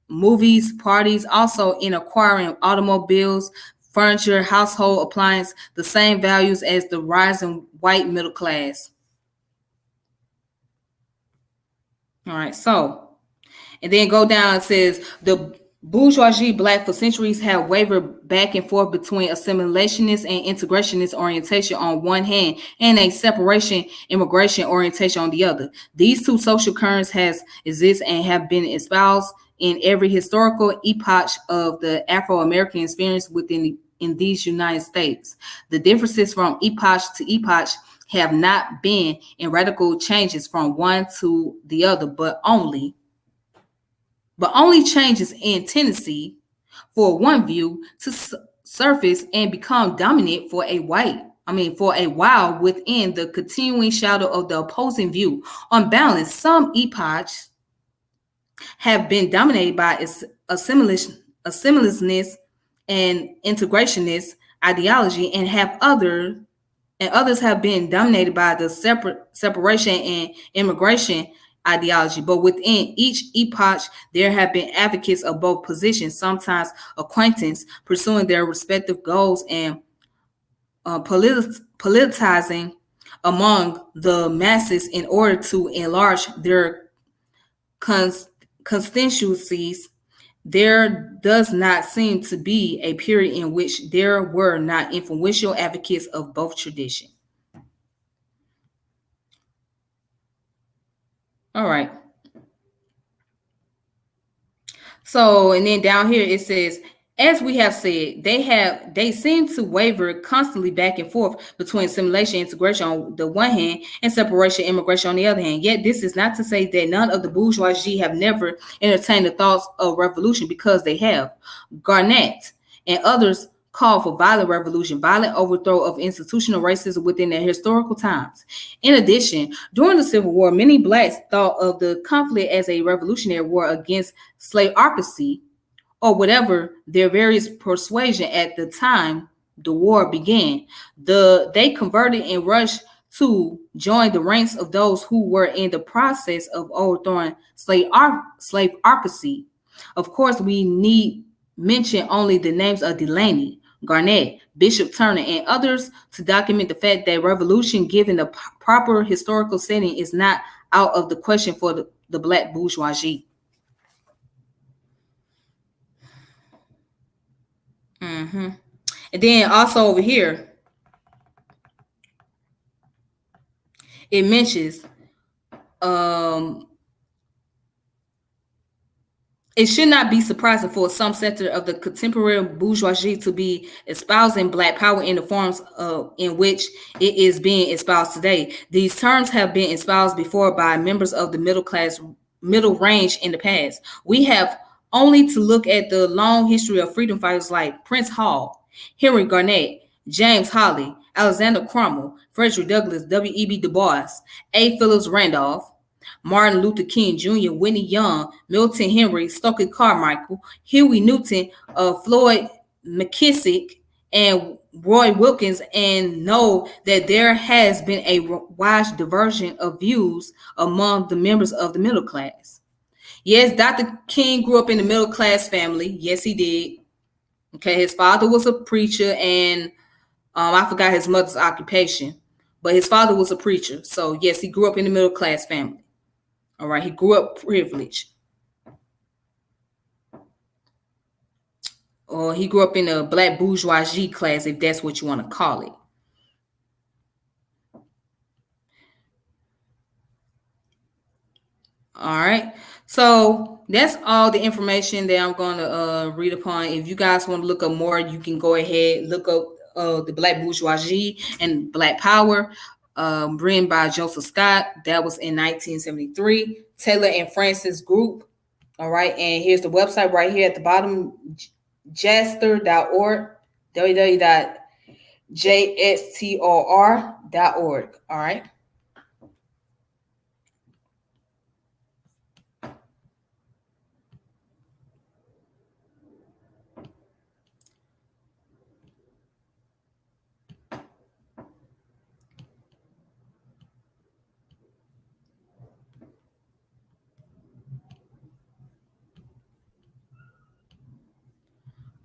movies, parties, also in acquiring automobiles, furniture, household appliance, the same values as the rising white middle class. All right, so, and then go down, it says the bourgeoisie black for centuries have wavered back and forth between assimilationist and integrationist orientation on one hand and a separation immigration orientation on the other. These two social currents has exist and have been espoused in every historical epoch of the Afro-American experience in these United States. The differences from epoch to epoch have not been in radical changes from one to the other, but only changes in tendency for one view to surface and become dominant for a while within the continuing shadow of the opposing view. On balance, some epochs have been dominated by its assimilationist and integrationist ideology, and others have been dominated by the separation and immigration ideology. But within each epoch, there have been advocates of both positions, sometimes acquaintance, pursuing their respective goals and politicizing among the masses in order to enlarge their constituencies. There does not seem to be a period in which there were not influential advocates of both traditions. All right. So, and then down here it says, as we have said, they seem to waver constantly back and forth between assimilation, integration on the one hand, and separation, immigration on the other hand. Yet this is not to say that none of the bourgeoisie have never entertained the thoughts of revolution, because they have. Garnett and others call for violent revolution, violent overthrow of institutional racism within their historical times. In addition, during the Civil War, many blacks thought of the conflict as a revolutionary war against slaveocracy, or whatever their various persuasion at the time the war began. They converted and rushed to join the ranks of those who were in the process of overthrowing slaveocracy. Of course, we need mention only the names of Delaney, Garnett, Bishop Turner, and others to document the fact that revolution, given the proper historical setting, is not out of the question for the black bourgeoisie. And then also over here, it mentions it should not be surprising for some sector of the contemporary bourgeoisie to be espousing Black power in the forms in which it is being espoused today. These terms have been espoused before by members of the middle range in the past. We have only to look at the long history of freedom fighters like Prince Hall, Henry Garnett, James Holly, Alexander Crummell, Frederick Douglass, W.E.B. Du Bois, A. Phillips Randolph, Martin Luther King Jr., Whitney Young, Milton Henry, Stokely Carmichael, Huey Newton, Floyd McKissick, and Roy Wilkins, and know that there has been a wide diversion of views among the members of the middle class. Yes, Dr. King grew up in the middle class family. Yes, he did. Okay, his father was a preacher, and I forgot his mother's occupation, but his father was a preacher. So yes, he grew up in the middle class family. All right, he grew up privileged. Or he grew up in a Black bourgeoisie class, if that's what you want to call it. All right, so that's all the information that I'm going to read upon. If you guys want to look up more, you can go ahead, look up the Black bourgeoisie and Black power, written by Joseph Scott. That was in 1973. Taylor and Francis Group. All right, and here's the website right here at the bottom, jastor.org, www.jstor.org. All right.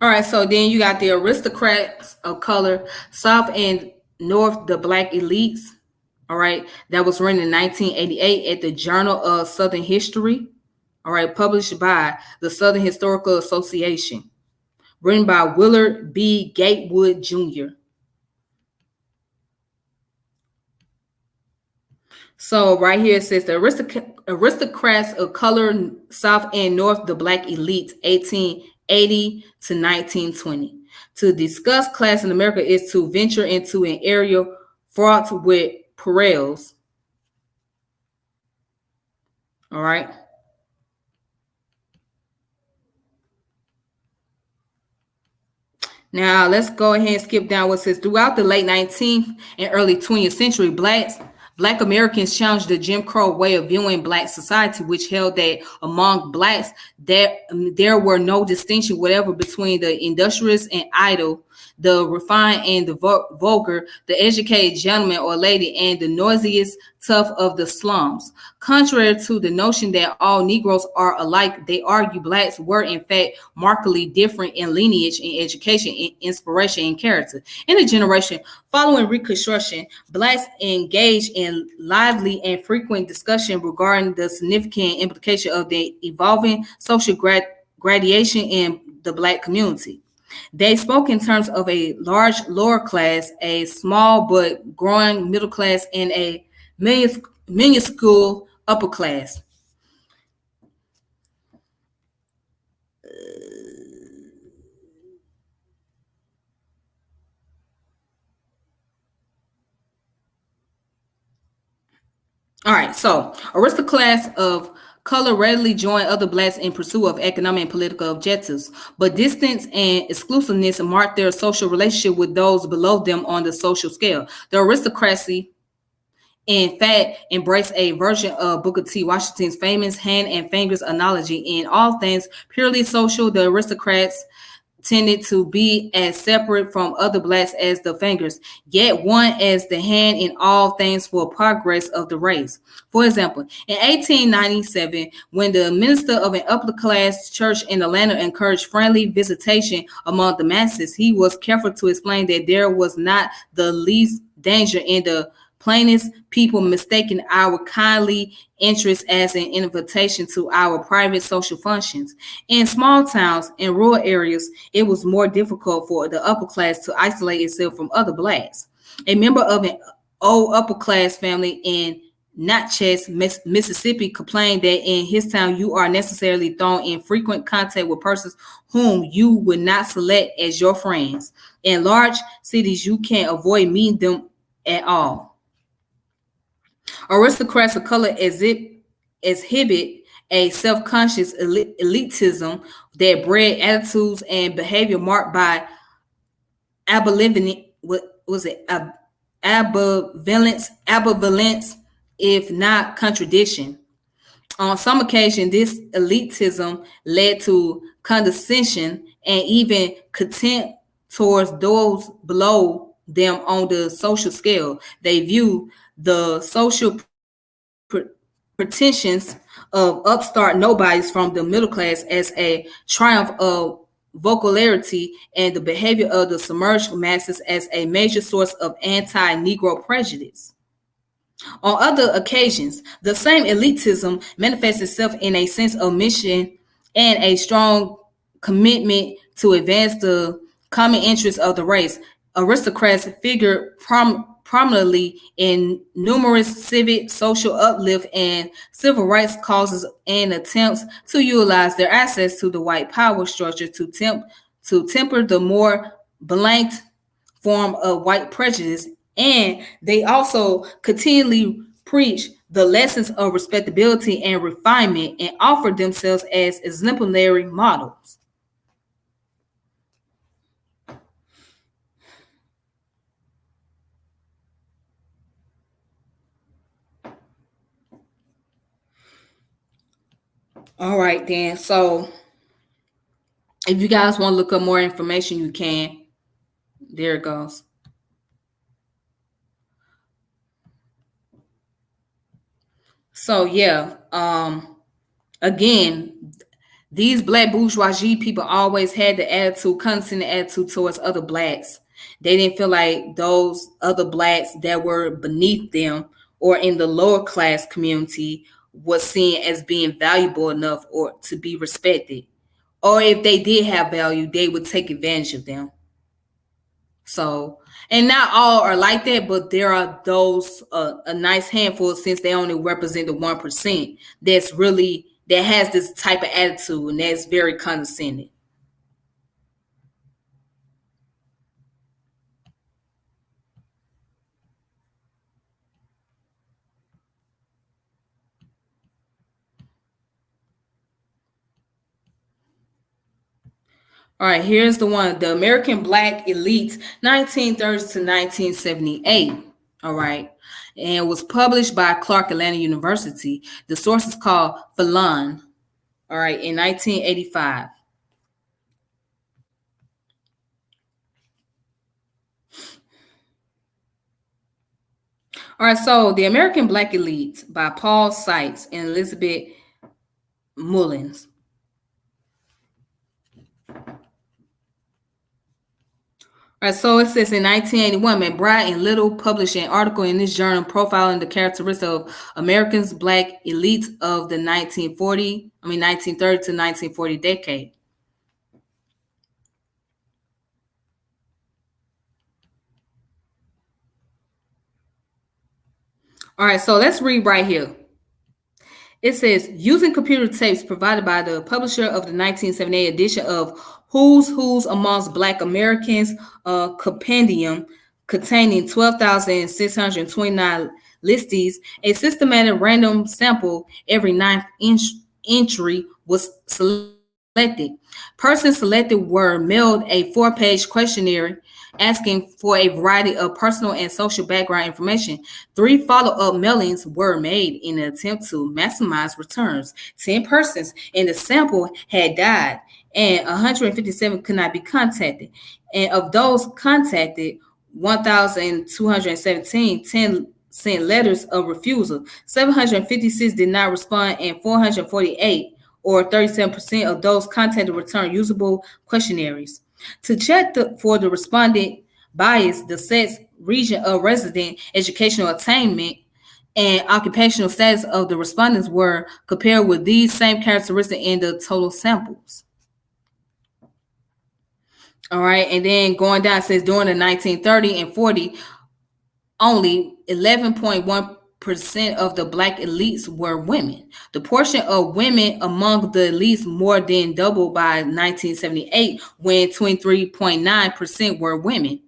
All right, so then you got the aristocrats of color, South and North, the Black elites. All right, that was written in 1988 at the Journal of Southern History. All right, published by the Southern Historical Association, written by Willard B. Gatewood Jr. So right here it says the aristocrats of color, South and North, the Black elite, 1880 to 1920. To discuss class in America is to venture into an area fraught with perils. All right. Now let's go ahead and skip down what says throughout the late 19th and early 20th century, Black Americans challenged the Jim Crow way of viewing Black society, which held that among Blacks, there were no distinction whatever between the industrious and idle, the refined and the vulgar, the educated gentleman or lady, and the noisiest tough of the slums. Contrary to the notion that all Negroes are alike, they argue Blacks were in fact markedly different in lineage, in education, in inspiration, and character. In the generation following Reconstruction, Blacks engaged in lively and frequent discussion regarding the significant implication of the evolving social gradation in the Black community. They spoke in terms of a large lower class, a small but growing middle class, and a minuscule upper class. All right, so aristocrats of color readily join other Blacks in pursuit of economic and political objectives, but distance and exclusiveness mark their social relationship with those below them on the social scale. The aristocracy, in fact, embrace a version of Booker T. Washington's famous hand and fingers analogy. In all things purely social, the aristocrats tended to be as separate from other Blacks as the fingers, yet one as the hand in all things for progress of the race. For example, in 1897, when the minister of an upper class church in Atlanta encouraged friendly visitation among the masses, he was careful to explain that there was not the least danger in the plainest people mistaking our kindly interest as an invitation to our private social functions. In small towns and rural areas, it was more difficult for the upper class to isolate itself from other blacks. A member of an old upper class family in Natchez, Mississippi, complained that in his town you are necessarily thrown in frequent contact with persons whom you would not select as your friends. In large cities, you can't avoid meeting them at all. Aristocrats of color exhibit a self-conscious elitism that bred attitudes and behavior marked by ambivalence, if not contradiction. On some occasion, this elitism led to condescension and even contempt towards those below them on the social scale. They view the social pretensions of upstart nobodies from the middle class as a triumph of vulgarity, and the behavior of the submerged masses as a major source of anti-Negro prejudice. On other occasions, the same elitism manifests itself in a sense of mission and a strong commitment to advance the common interests of the race. Aristocrats figure prominently in numerous civic, social uplift, and civil rights causes and attempts to utilize their access to the white power structure to temper the more blank form of white prejudice. And they also continually preach the lessons of respectability and refinement and offer themselves as exemplary models. All right, then. So if you guys want to look up more information, you can. There it goes. So yeah, again, these black bourgeoisie people always had the attitude, condescending attitude towards other blacks. They didn't feel like those other blacks that were beneath them or in the lower class community was seen as being valuable enough or to be respected. Or if they did have value, they would take advantage of them. So, and not all are like that, but there are those a nice handful, since they only represent the 1%, that has this type of attitude, and that's very condescending. All right, here's the one, the American Black Elite, 1930s to 1978. All right, and it was published by Clark Atlanta University. The source is called Phelan. All right, in 1985. All right, so The American Black Elite by Paul Sykes and Elizabeth Mullins. All right, so it says in 1981, McBride and Little published an article in this journal profiling the characteristics of Americans' black elites of the 1930 to 1940 decade. All right, so let's read right here. It says, using computer tapes provided by the publisher of the 1978 edition of Who's Amongst Black Americans, a compendium containing 12,629 listees, a systematic random sample every ninth entry was selected. Persons selected were mailed a 4-page questionnaire asking for a variety of personal and social background information. 3 follow-up mailings were made in an attempt to maximize returns. 10 persons in the sample had died, and 157 could not be contacted. And of those contacted, 1,217 sent letters of refusal. 756 did not respond, and 448, or 37% of those contacted, returned usable questionnaires. To check for the respondent bias, the sex, region of resident, educational attainment, and occupational status of the respondents were compared with these same characteristics in the total samples. All right, and then going down, it says during the 1930 and 40, only 11.1% of the Black elites were women. The portion of women among the elites more than doubled by 1978, when 23.9% were women.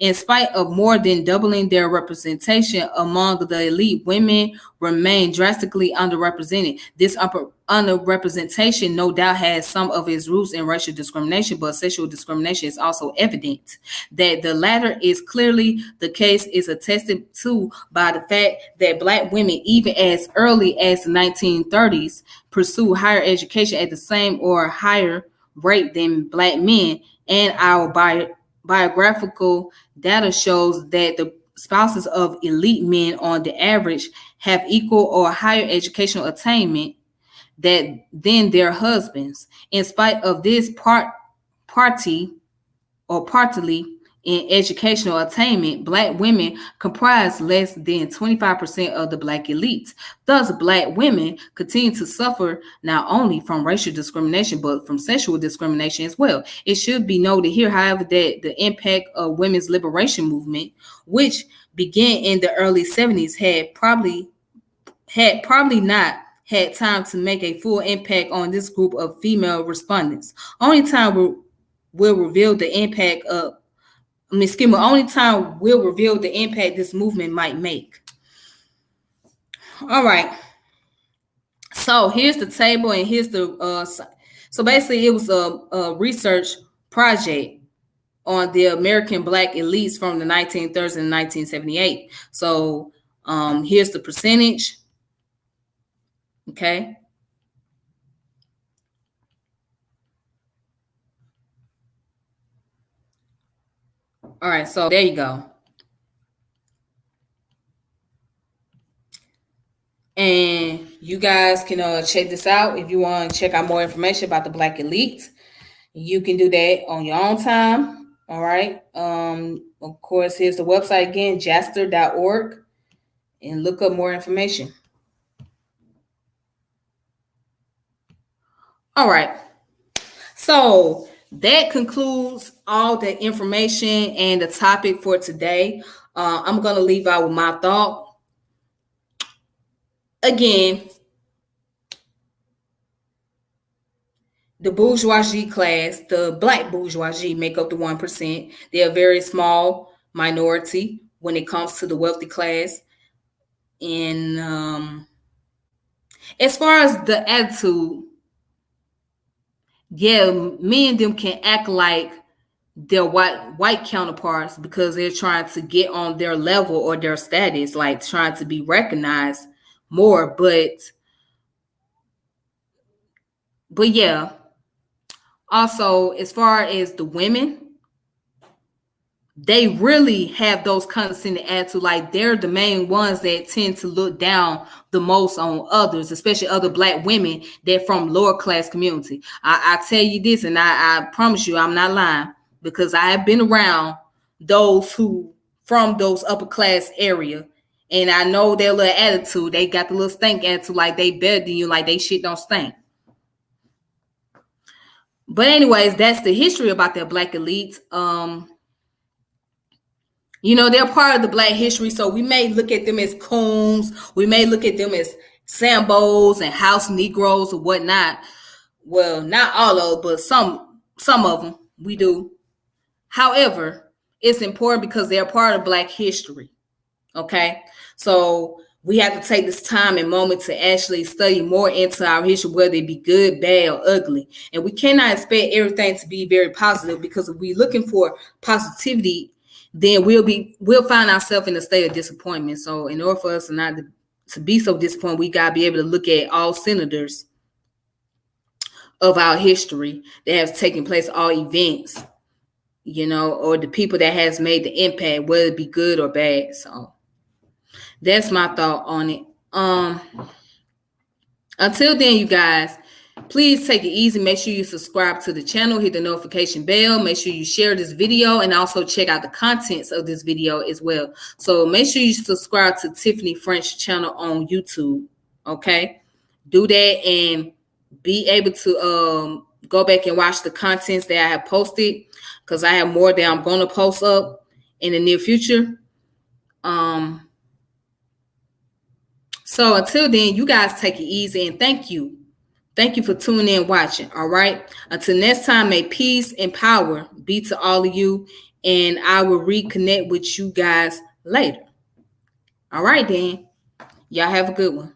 In spite of more than doubling their representation among the elite, women remain drastically underrepresented. This underrepresentation no doubt has some of its roots in racial discrimination, but sexual discrimination is also evident. That the latter is clearly the case is attested to by the fact that Black women, even as early as the 1930s, pursue higher education at the same or higher rate than Black men, and our biographical data shows that the spouses of elite men on the average have equal or higher educational attainment than their husbands. In spite of this partly in educational attainment, Black women comprise less than 25% of the Black elites. Thus, Black women continue to suffer not only from racial discrimination, but from sexual discrimination as well. It should be noted here, however, that the impact of women's liberation movement, which began in the early 70s, had probably not had time to make a full impact on this group of female respondents. Only time will reveal the impact of only time will reveal the impact this movement might make. All right. So here's the table, and here's the so basically it was a research project on the American Black elites from the 1930s and 1978. So here's the percentage. Okay. All right, so there you go. And you guys can check this out if you want to check out more information about the Black elite. You can do that on your own time. All right. Of course, here's the website again, jaster.org, and look up more information. All right. So that concludes all the information and the topic for today. I'm going to leave out with my thought. Again, the bourgeoisie class, the Black bourgeoisie, make up the 1%. They're a very small minority when it comes to the wealthy class. And as far as the attitude, yeah, me and them can act like their white counterparts because they're trying to get on their level or their status, like trying to be recognized more. But yeah, also as far as the women, they really have those condescending attitude. Like they're the main ones that tend to look down the most on others, especially other Black women that from lower class community. I tell you this, and I promise you I'm not lying, because I have been around those who from those upper class area, and I know their little attitude. They got the little stink attitude, like they better than you, like they shit don't stink. But anyways, that's the history about their Black elites. You know, they're part of the Black history, so we may look at them as coons. We may look at them as Sambos and house Negroes or whatnot. Well, not all of them, but some of them we do. However, it's important because they're part of Black history. Okay, so we have to take this time and moment to actually study more into our history, whether it be good, bad, or ugly. And we cannot expect everything to be very positive, because if we're looking for positivity, then we'll find ourselves in a state of disappointment. So in order for us not to be so disappointed, we got to be able to look at all senators of our history that have taken place, all events, you know, or the people that has made the impact, whether it be good or bad. So that's my thought on it. Until then, you guys, Please take it easy. Make sure you subscribe to the channel, hit the notification bell. Make sure you share this video and also check out the contents of this video as well. So make sure you subscribe to Tiffany French channel on YouTube. Okay, do that and be able to go back and watch the contents that I have posted, because I have more that I'm going to post up in the near future. So until then, you guys take it easy, and thank you. Thank you for tuning in and watching. All right. Until next time, may peace and power be to all of you. And I will reconnect with you guys later. All right, then. Y'all have a good one.